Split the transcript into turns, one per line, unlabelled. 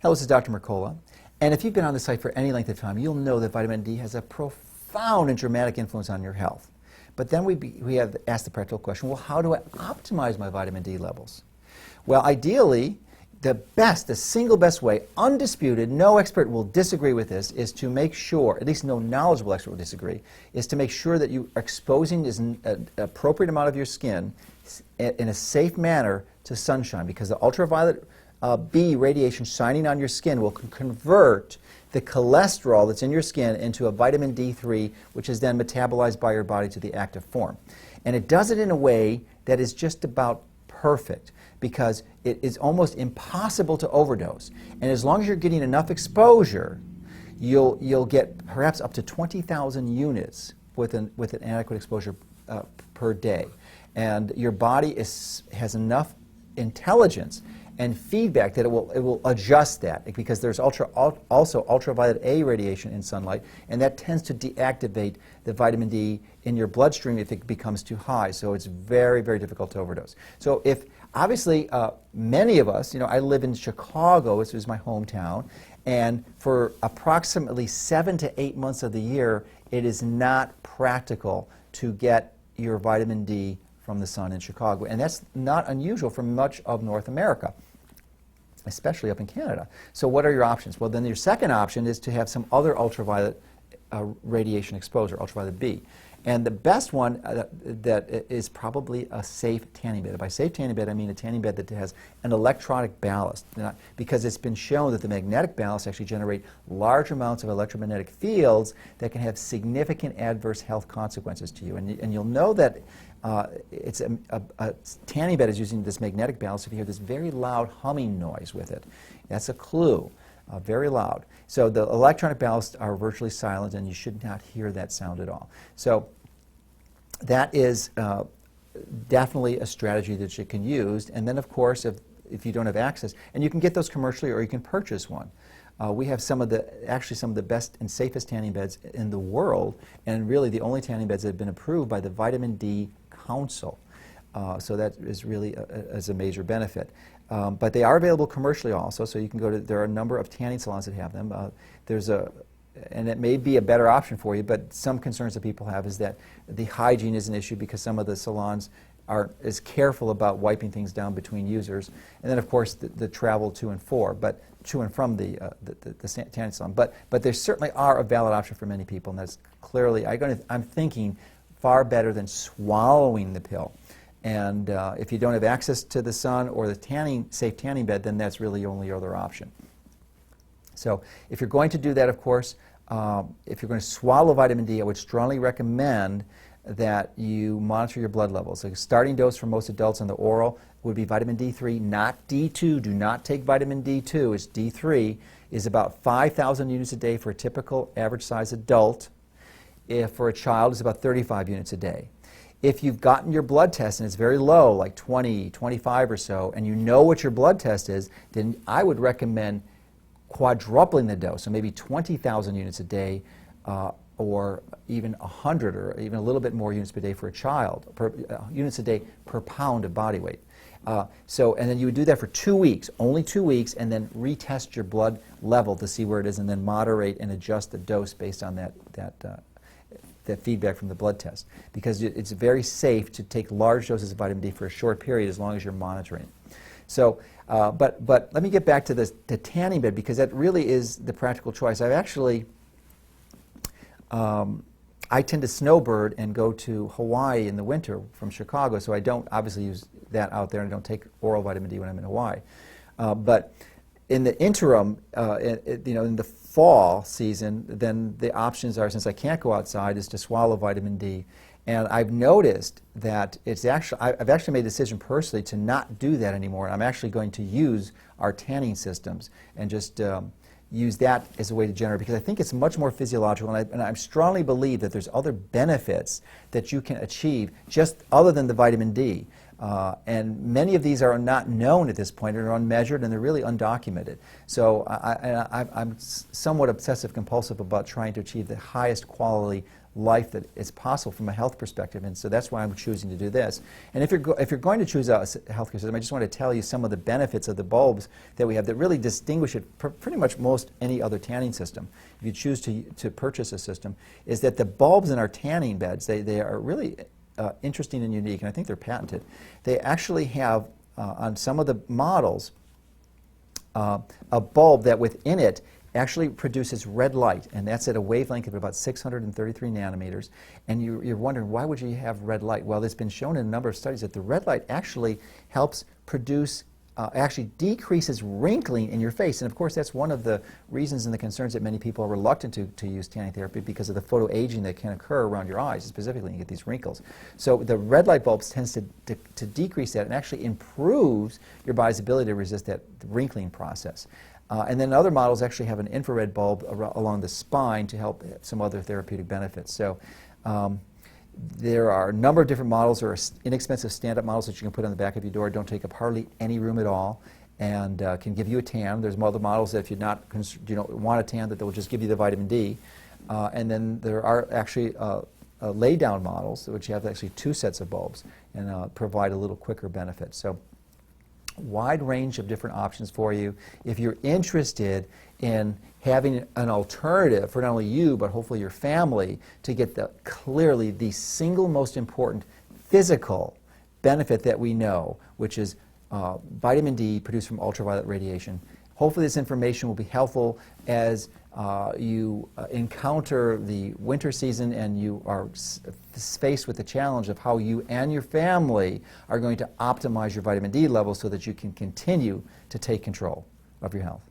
Hello, this is Dr. Mercola. And if you've been on the site for any length of time, you'll know that vitamin D has a profound and dramatic influence on your health. But then we have asked the practical question, well, how do I optimize my vitamin D levels? Well, ideally, the single best way, undisputed, no expert will disagree with this, is to make sure, at least no knowledgeable expert will disagree, is to make sure that you are exposing an appropriate amount of your skin in a safe manner to sunshine, because the ultraviolet B radiation shining on your skin will convert the cholesterol that's in your skin into a vitamin D3, which is then metabolized by your body to the active form. And it does it in a way that is just about perfect, because it is almost impossible to overdose. And as long as you're getting enough exposure, you'll get perhaps up to 20,000 units with an adequate exposure per day. And your body has enough intelligence and feedback that it will adjust that, because there's also ultraviolet A radiation in sunlight, and that tends to deactivate the vitamin D in your bloodstream if it becomes too high. So it's very, very difficult to overdose. So if obviously many of us, I live in Chicago, which is my hometown, and for approximately 7 to 8 months of the year, it is not practical to get your vitamin D from the sun in Chicago. And that's not unusual for much of North America, especially up in Canada. So what are your options? Well, then your second option is to have some other ultraviolet radiation exposure, ultraviolet B. And the best one that is probably a safe tanning bed. By safe tanning bed, I mean a tanning bed that has an electronic ballast, because it's been shown that the magnetic ballast actually generate large amounts of electromagnetic fields that can have significant adverse health consequences to you. And you'll know that it's a tanning bed is using this magnetic ballast if you hear this very loud humming noise with it. That's a clue. Very loud. So the electronic ballasts are virtually silent, and you should not hear that sound at all. So that is definitely a strategy that you can use. And then, of course, if you don't have access, and you can get those commercially or you can purchase one. We have some of the best and safest tanning beds in the world, and really the only tanning beds that have been approved by the Vitamin D Council. So that is really is a major benefit. But they are available commercially also, so you can go to, there are a number of tanning salons that have them. And it may be a better option for you, but some concerns that people have is that the hygiene is an issue, because some of the salons aren't as careful about wiping things down between users. And then, of course, the travel to and from the tanning salon. But there certainly are a valid option for many people, and that's clearly, I'm thinking, far better than swallowing the pill. And if you don't have access to the sun or the safe tanning bed, then that's really your only other option. So if you're going to do that, of course, if you're going to swallow vitamin D, I would strongly recommend that you monitor your blood levels. A starting dose for most adults on the oral would be vitamin D3, not D2. Do not take vitamin D2. It's D3. Is about 5,000 units a day for a typical average size adult. If for a child, it's about 35 units a day. If you've gotten your blood test and it's very low, like 20, 25 or so, and you know what your blood test is, then I would recommend quadrupling the dose, so maybe 20,000 units a day, or even 100 or even a little bit more units per day for a child, units a day per pound of body weight. And then you would do that for 2 weeks, only 2 weeks, and then retest your blood level to see where it is, and then moderate and adjust the dose based on that feedback from the blood test, because it's very safe to take large doses of vitamin D for a short period as long as you're monitoring. So, but let me get back to the tanning bed, because that really is the practical choice. I've actually, I tend to snowbird and go to Hawaii in the winter from Chicago, so I don't obviously use that out there, and I don't take oral vitamin D when I'm in Hawaii. But in the interim, in the fall season, then the options are, since I can't go outside, is to swallow vitamin D. And I've noticed that I've actually made a decision personally to not do that anymore. I'm actually going to use our tanning systems and just use that as a way to generate, because I think it's much more physiological, and I strongly believe that there's other benefits that you can achieve just other than the vitamin D. And many of these are not known at this point, and are unmeasured, and they're really undocumented. So I'm somewhat obsessive compulsive about trying to achieve the highest quality life that is possible from a health perspective, and so that's why I'm choosing to do this. And if you're going to choose a healthcare system, I just want to tell you some of the benefits of the bulbs that we have that really distinguish it pretty much most any other tanning system. If you choose to purchase a system, is that the bulbs in our tanning beds, they are really interesting and unique, and I think they're patented. They actually have, on some of the models, a bulb that within it actually produces red light, and that's at a wavelength of about 633 nanometers. And you're wondering, why would you have red light? Well, it's been shown in a number of studies that the red light actually helps produce, actually decreases wrinkling in your face. And of course, that's one of the reasons and the concerns that many people are reluctant to use tanning therapy, because of the photoaging that can occur around your eyes, specifically when you get these wrinkles. So the red light bulbs tends to decrease that and actually improves your body's ability to resist that wrinkling process. And then other models actually have an infrared bulb along the spine to help some other therapeutic benefits. So there are a number of different models. There are inexpensive stand-up models that you can put on the back of your door, don't take up hardly any room at all, and can give you a tan. There's other models that if you don't want a tan, that will just give you the vitamin D. And then there are actually lay-down models, which have actually 2 sets of bulbs and provide a little quicker benefit. So wide range of different options for you. If you're interested in having an alternative for not only you, but hopefully your family, to get clearly the single most important physical benefit that we know, which is vitamin D produced from ultraviolet radiation. Hopefully this information will be helpful as you encounter the winter season and you are faced with the challenge of how you and your family are going to optimize your vitamin D levels so that you can continue to take control of your health.